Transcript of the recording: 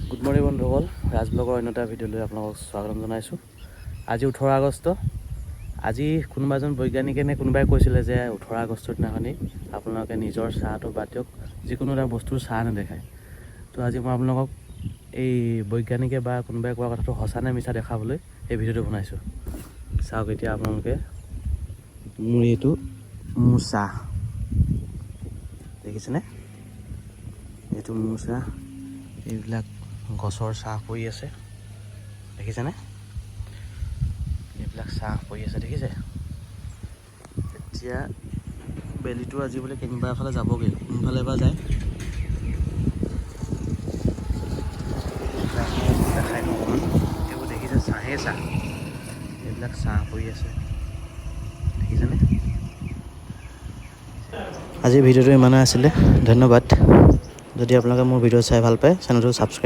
Good morning বন্ধুসকল, ৰাজ ব্লগৰ অন্য এটা ভিডিঅ'লৈ আপোনালোকক স্বাগতম জনাইছোঁ। আজি 18 আগষ্ট। আজি কোনোবা এজন বৈজ্ঞানিকে কোনোবাই কৈছিলে যে 18 আগষ্টৰ দিনাখনি আপোনালোকে নিজৰ চাহটো বাদ দিয়ক, যিকোনো এটা বস্তুৰ চাহ নেদেখায়। তো আজি মই আপোনালোকক এই বৈজ্ঞানিকে বা কোনোবাই কোৱা কথাটো সঁচা নে মিছা দেখাবলৈ এই ভিডিঅ'টো বনাইছোঁ। চাওক এতিয়া আপোনালোকে, মোৰ চাহ দেখিছেনে? এইটো মোৰ চাহ। এইবিলাক গছৰ চাহ পৰি আছে, দেখিছেনে? এইবিলাক চাহ পৰি আছে, দেখিছে? এতিয়া বেলিটো আজি বোলে কেনিবা এফালে যাবগৈ, কোনফালে বা যায় দেখাই দিওঁ অকণমান। এইবোৰ দেখিছে, চাহেই চাহ। এইবিলাক চাহ পৰি আছে, দেখিছেনে? আজিৰ ভিডিঅ'টো ইমানেই আছিলে, ধন্যবাদ। যদি আপোনালোকে মোৰ ভিডিঅ' চাই ভাল পায়, চেনেলটো ছাবস্ক্ৰাইব